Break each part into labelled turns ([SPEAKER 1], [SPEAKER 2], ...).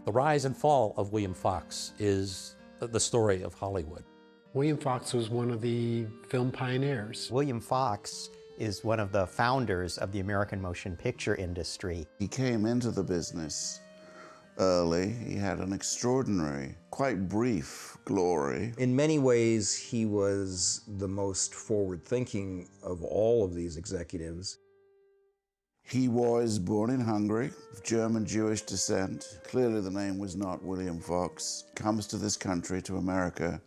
[SPEAKER 1] The rise and fall of William Fox is the story of Hollywood.
[SPEAKER 2] William Fox was one of the film pioneers.
[SPEAKER 3] William Fox is one of the founders of the American motion picture industry.
[SPEAKER 4] He came into the business early. He had an extraordinary, quite brief glory.
[SPEAKER 5] In many ways, he was the most forward-thinking of all of these executives.
[SPEAKER 4] He was born in Hungary, of German-Jewish descent. Clearly the name was not William Fox. Comes to this country, to America,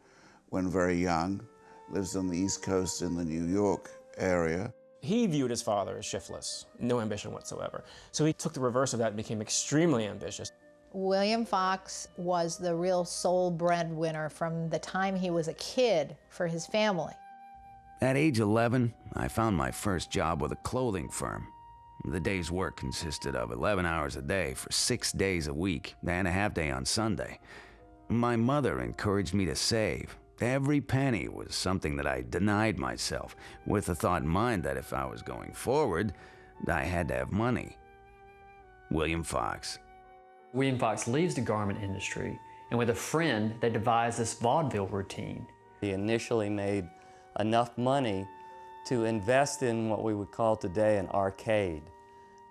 [SPEAKER 4] when very young. Lives on the East Coast in the New York area.
[SPEAKER 6] He viewed his father as shiftless, no ambition whatsoever. So he took the reverse of that and became extremely ambitious.
[SPEAKER 7] William Fox was the real sole breadwinner from the time he was a kid for his family.
[SPEAKER 8] At age 11, I found my first job with a clothing firm. The day's work consisted of 11 hours a day for 6 days a week and a half day on Sunday. My mother encouraged me to save. Every penny was something that I denied myself, with the thought in mind that if I was going forward, I had to have money. William Fox.
[SPEAKER 9] William Fox leaves the garment industry, and with a friend, they devise this vaudeville routine.
[SPEAKER 10] He initially made enough money to invest in what we would call today an arcade.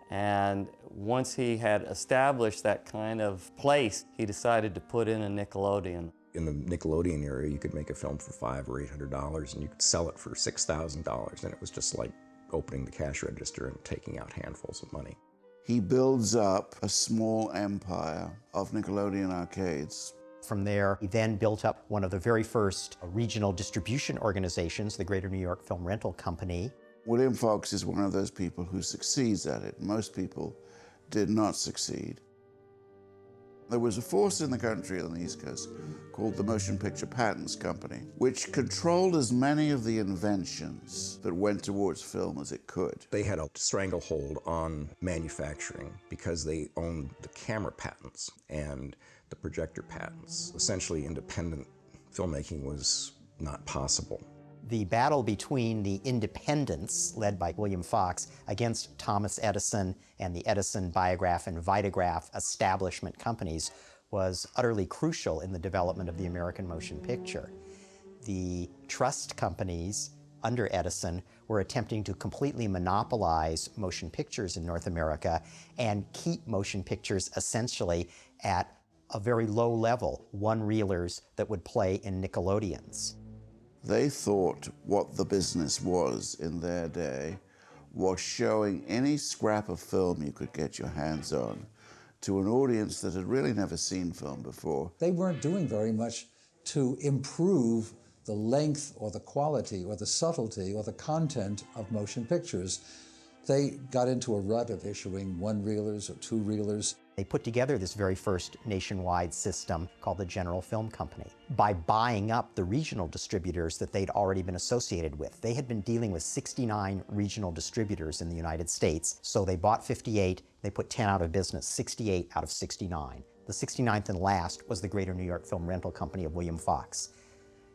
[SPEAKER 10] And once he had established that kind of place, he decided to put in a Nickelodeon.
[SPEAKER 5] In the Nickelodeon era, you could make a film for $500 or $800 and you could sell it for $6,000, and it was just like opening the cash register and taking out handfuls of money.
[SPEAKER 4] He builds up a small empire of Nickelodeon arcades.
[SPEAKER 3] From there, he then built up one of the very first regional distribution organizations, the Greater New York Film Rental Company.
[SPEAKER 4] William Fox is one of those people who succeeds at it. Most people did not succeed. There was a force in the country on the East Coast called the Motion Picture Patents Company, which controlled as many of the inventions that went towards film as it could.
[SPEAKER 5] They had a stranglehold on manufacturing because they owned the camera patents and the projector patents. Essentially, independent filmmaking was not possible.
[SPEAKER 3] The battle between the independents, led by William Fox, against Thomas Edison and the Edison Biograph and Vitagraph establishment companies was utterly crucial in the development of the American motion picture. The trust companies under Edison were attempting to completely monopolize motion pictures in North America and keep motion pictures essentially at a very low level, one-reelers that would play in Nickelodeons.
[SPEAKER 4] They thought what the business was in their day was showing any scrap of film you could get your hands on to an audience that had really never seen film before.
[SPEAKER 11] They weren't doing very much to improve the length or the quality or the subtlety or the content of motion pictures. They got into a rut of issuing one-reelers or two-reelers.
[SPEAKER 3] They put together this very first nationwide system called the General Film Company by buying up the regional distributors that they'd already been associated with. They had been dealing with 69 regional distributors in the United States, so they bought 58, they put 10 out of business, 68 out of 69. The 69th and last was the Greater New York Film Rental Company of William Fox.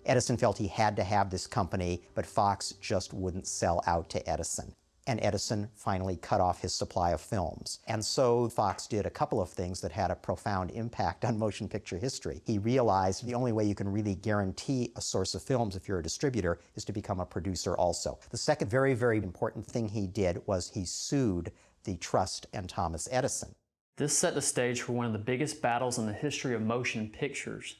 [SPEAKER 3] Edison felt he had to have this company, but Fox just wouldn't sell out to Edison. And Edison finally cut off his supply of films. And so Fox did a couple of things that had a profound impact on motion picture history. He realized the only way you can really guarantee a source of films if you're a distributor is to become a producer also. The second very, very important thing he did was he sued the trust and Thomas Edison.
[SPEAKER 9] This set the stage for one of the biggest battles in the history of motion pictures.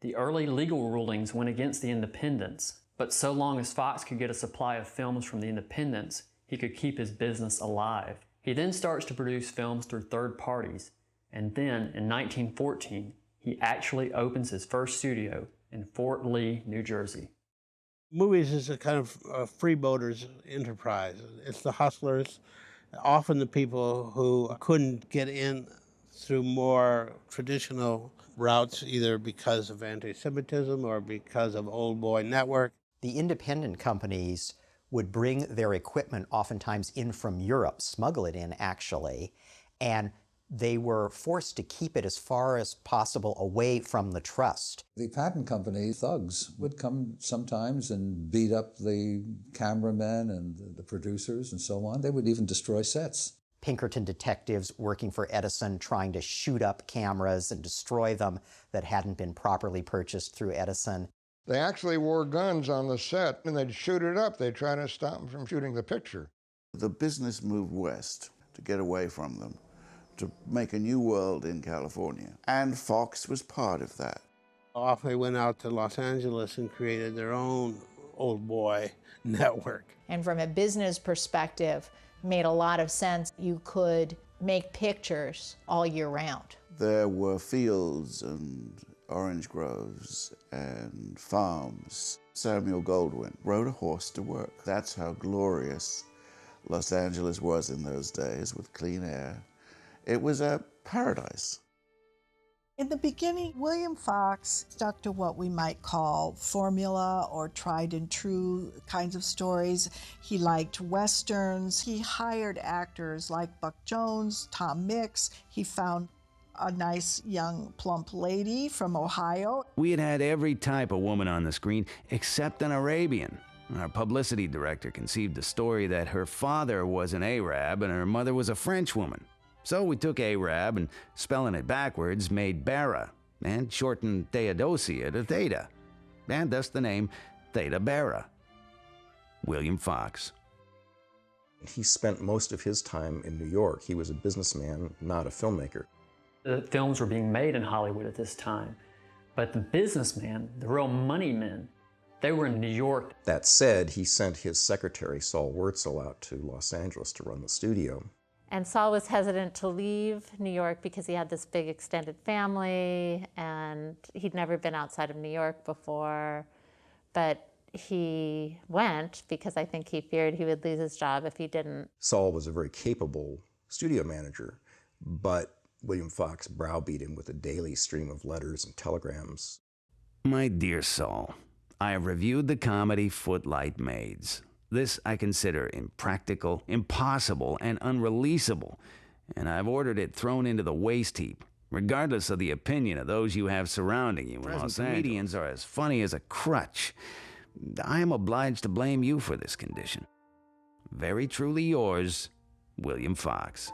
[SPEAKER 9] The early legal rulings went against the independents, but so long as Fox could get a supply of films from the independents, he could keep his business alive. He then starts to produce films through third parties, and then in 1914, he actually opens his first studio in Fort Lee, New Jersey.
[SPEAKER 2] Movies is a kind of freebooters enterprise. It's the hustlers, often the people who couldn't get in through more traditional routes, either because of anti-Semitism or because of old boy network.
[SPEAKER 3] The independent companies would bring their equipment oftentimes in from Europe, smuggle it in actually, and they were forced to keep it as far as possible away from the trust.
[SPEAKER 11] The patent company thugs would come sometimes and beat up the cameramen and the producers and so on. They would even destroy sets.
[SPEAKER 3] Pinkerton detectives working for Edison trying to shoot up cameras and destroy them that hadn't been properly purchased through Edison.
[SPEAKER 12] They actually wore guns on the set, and they'd shoot it up. They'd try to stop them from shooting the picture.
[SPEAKER 4] The business moved west to get away from them, to make a new world in California. And Fox was part of that.
[SPEAKER 2] Off they went out to Los Angeles and created their own old boy network.
[SPEAKER 7] And from a business perspective, made a lot of sense. You could make pictures all year round.
[SPEAKER 4] There were fields and orange groves and farms. Samuel Goldwyn rode a horse to work. That's how glorious Los Angeles was in those days, with clean air. It was a paradise.
[SPEAKER 13] In the beginning, William Fox stuck to what we might call formula or tried and true kinds of stories. He liked Westerns. He hired actors like Buck Jones, Tom Mix. He found a nice young plump lady from Ohio.
[SPEAKER 8] We had had every type of woman on the screen except an Arabian. Our publicity director conceived the story that her father was an Arab and her mother was a French woman. So we took Arab and, spelling it backwards, made Bera, and shortened Theodosia to Theta, and thus the name Theta Bera. William Fox.
[SPEAKER 5] He spent most of his time in New York. He was a businessman, not a filmmaker.
[SPEAKER 9] The films were being made in Hollywood at this time, but the businessmen, the real money men, they were in New York.
[SPEAKER 5] That said, he sent his secretary, Saul Wurtzel, out to Los Angeles to run the studio.
[SPEAKER 14] And Saul was hesitant to leave New York because he had this big extended family and he'd never been outside of New York before. But he went because I think he feared he would lose his job if he didn't.
[SPEAKER 5] Saul was a very capable studio manager, but William Fox browbeat him with a daily stream of letters and telegrams.
[SPEAKER 8] My dear Saul, I have reviewed the comedy Footlight Maids. This I consider impractical, impossible, and unreleasable, and I've ordered it thrown into the waste heap, regardless of the opinion of those you have surrounding you. Los comedians are as funny as a crutch. I am obliged to blame you for this condition. Very truly yours, William Fox.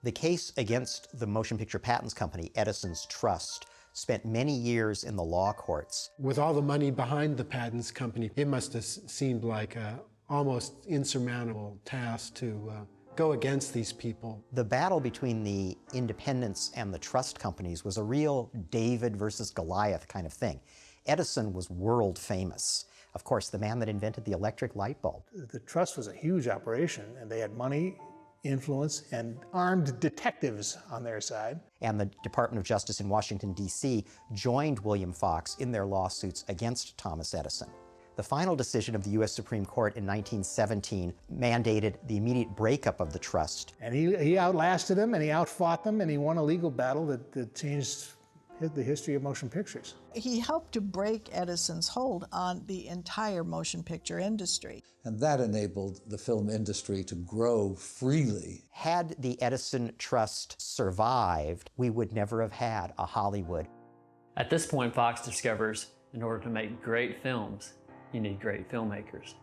[SPEAKER 3] The case against the Motion Picture Patents Company, Edison's Trust, spent many years in the law courts.
[SPEAKER 15] With all the money behind the patents company, it must have seemed like an almost insurmountable task to go against these people.
[SPEAKER 3] The battle between the independents and the trust companies was a real David versus Goliath kind of thing. Edison was world famous. Of course, the man that invented the electric light bulb.
[SPEAKER 16] The trust was a huge operation, and they had money, influence, and armed detectives on their side.
[SPEAKER 3] And the Department of Justice in Washington, D.C. joined William Fox in their lawsuits against Thomas Edison. The final decision of the U.S. Supreme Court in 1917 mandated the immediate breakup of the trust.
[SPEAKER 16] And he outlasted them, and he outfought them, and he won a legal battle that changed the history of motion pictures.
[SPEAKER 13] He helped to break Edison's hold on the entire motion picture industry.
[SPEAKER 11] And that enabled the film industry to grow freely.
[SPEAKER 3] Had the Edison Trust survived, we would never have had a Hollywood.
[SPEAKER 9] At this point, Fox discovers in order to make great films, you need great filmmakers.